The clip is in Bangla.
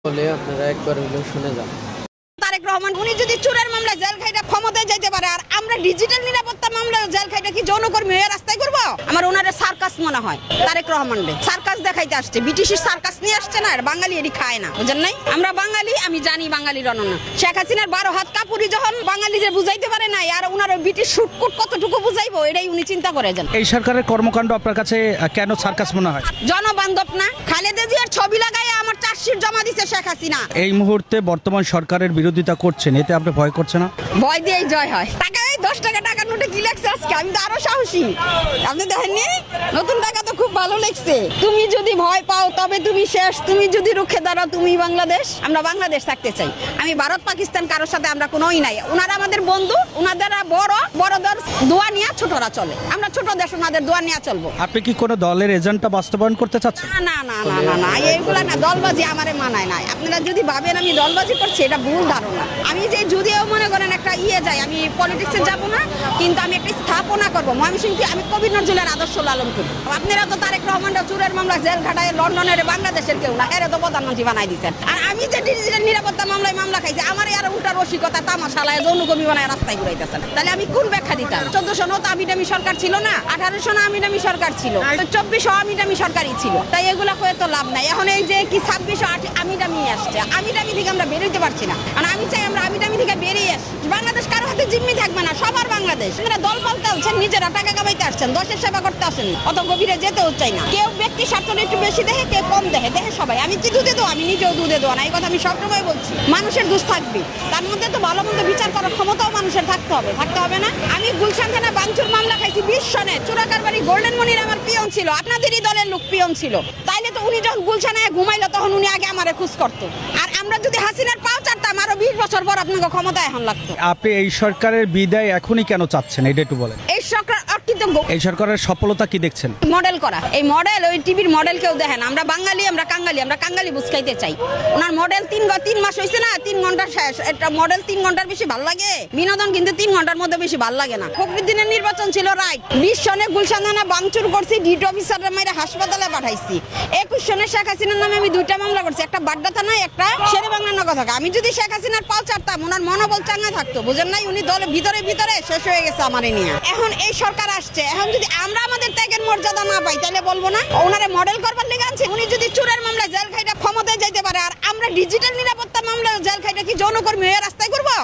বলে আপনারা একবার হলেও শুনে যান। তারেক রহমান উনি যদি চুরের মামলায় জেল খাইটা ক্ষমতায় যাইতে পারে, আর আমরা ডিজিটাল নিরাপত্তা মামলায় জেল খাইটা কি যৌনকর্মী হয়ে রাস্তায় করবো? আমার ওনারে সার্কাস মনে হয়। তারেক রহমান সার্কাস দেখাইতে আসছে, ব্রিটিশের সার্কাস নিয়ে আসছে না, আর বাঙালি এটি খায় না, বুঝেন নাই? আমরা বাঙালি, আমি জানি বাঙালির অনন্য। শেখ হাসিনার 12 হাত কাপুরি যখন বাঙালিদের বুঝাইতে পারে নাই, আর ওনার ব্রিটিশ শুটকুট কতটুকু বুঝাইবো, এটাই উনি চিন্তা করে যান। এই সরকারের কর্মকাণ্ড আপনার কাছে কেন সার্কাস মনে হয়? জনবান্ধব না? খালেদা জিয়ার ছবি লাগাই আমার চার্জশিট জমা দিছে শেখ হাসিনা। এই মুহূর্তে বর্তমান সরকারের বিরোধিতা করছেন, এতে আপনি ভয় করছে না? ভয় দিয়েই জয় হয়। টাকা 10 টাকা টাকার নোটে কি লেখছে আজকে? আমি তো আরো সাহসী। আপনি দেখেননি নতুন টাকা তো খুব ভালো লেখছে। তুমি যদি ভয় পাও তবে তুমি শেষ, তুমি যদি রুখে দাঁড়াও তুমি বাংলাদেশ। আমরা বাংলাদেশ থাকতে চাই। আমি ভারত পাকিস্তান কারোর সাথে আমরা কোনোই নাই। ওনারা আমাদের বন্ধু, ওনাদের বড়দের দোয়া নিয়ে ছোটরা চলে। আমরা ছোট দেশ, ওনাদের দোয়া নিয়ে চলবো। আপনি কি কোনো দলের এজেন্টটা বাস্তবায়ন করতে চাচ্ছেন? না না না না না, এইগুলা না, দলবাজি আমারে মানায় না। আপনারা যদি ভাবেন আমি দলবাজি করছি, এটা ভুল ধারণা। আমি যে যদিও মনে করেন একটা যাই, আমি পলিটিক্সে যাব না, কিন্তু আমি একটা স্থাপনা করবো ময়মনসিংহে। আমি কবি নজরুলের আদর্শ লালন করি। আপনারা তো তারেক রহমানরা চুরের মামলা জেল খাটায় লন্ডনের, বাংলাদেশের কেউ না, এর তো প্রধানমন্ত্রী বানাই দিচ্ছেন। আর আমি যে ডিজিটাল নিরাপত্তা মামলায় মামলা খাইছি, আমার আর উল্টা রসিকতা তামাশালায় যৌনকর্মী বানায় রাস্তায় ঘুরাইতেছেন। তাহলে আমি কোন ব্যাখ্যা দিতাম? 1400 তো আমিডামি সরকার ছিল না, 1800 না আমিডামি সরকার ছিল, 2400 আমিডামি সরকারই ছিল। তাই এগুলা করে তো লাভ নাই। এখন এই যে কি 2600 আমিডামি আসছে, আমিডামি থেকে আমরা বেরোতে পারছি না। আর আমি চাই আমরা আমিডামি থেকে বেরিয়ে আসি। বাংলাদেশ কারো হাতে জিম্মি থাকবে না, সবার বাংলাদেশ। আপনারা দল পালতে আসছেন, নিজেরা টাকা কামাইতে আসছেন, দেশের সেবা করতে আসেন, অত গভীরে যেতেও চাই না। কেউ ব্যক্তি স্বার্থটা একটু বেশি দেখে, কেউ কম দেখে সবাই। আমি কি দুধে দেবো? আমি নিজেও দুধে দেবো না, এই কথা আমি সবসময় বলছি। মানুষের দোষ থাকবে, তার মধ্যে তো ভালো মন্দ বিচার করার ক্ষমতাও মানুষের থাকতে হবে না? আমি গুলশান থানা ভাঙচুর মামলা খাইছি 20 সনে। চোরাকারবাড়ি গোল্ডেন মনির আমার পিয়ন ছিল, আপনাদেরই দলের লোক পিয়ন ছিল। তাইলে তো উনি যখন গুলশানে ঘুমাইলো, তখন উনি আগে আমারে খুঁজ করতো। আর আমরা যদি হাসিনার পাও চারতাম, আরো 20 বছর পর আপনাকে ক্ষমতা এখন লাগতো। আপনি এই সরকারের বিদায় এখনই কেন চাচ্ছেন, এটা একটু বলেন। এই সরকার অকৃতজ্ঞ। এই সরকারের সফলতা কি দেখছেন? মডেল করা, এই মডেল ওই টিভির মডেল কেউ দেখেন। আমরা বাঙালি, আমরা কাঙ্গালি বুঝকাইতে চাই। ওনার মডেল 3 মাস হয়েছে না, 3 ঘন্টা শেষ। এটা মডেল 3 ঘন্টার বেশি ভাল লাগে বিনোদন, কিন্তু 3 ঘন্টার মধ্যে বেশি ভাল লাগে না। ফখরুদ্দিনের নির্বাচন ছিল রাইট। 20 সনে গুলশান থানা ভাঙচুর করছি, ডিট অফিসাররা মেরে হাসপাতালে পাঠাইছি। 21 সনে শেখ হাসিনার নামে আমি 2টা মামলা করছি, একটা বাড্ডা থানায়, একটা শেরেবাংলা নগর থাকা। আমি যদি শেখ হাসিনার পাও চারতাম, ওনার মনোবল চাঙ্গা থাকতো, বুঝেন নাই? উনি দলের ভিতরে শেষ হয়ে গেছে আমারে নিয়ে। এখন এই সরকার আসছে, এখন যদি আমরা আমাদের ত্যাগের মর্যাদা না পাই, তাহলে বলবো না ওনারে মডেল করবার লেগে আনছে। উনি যদি চুরের মামলায় জেল খাইটা ক্ষমতায় যাইতে পারে, আর আমরা ডিজিটাল নিরাপত্তা মামলায় জেল খাইটা কি যৌনকর্মী হয়ে রাস্তায় করবো?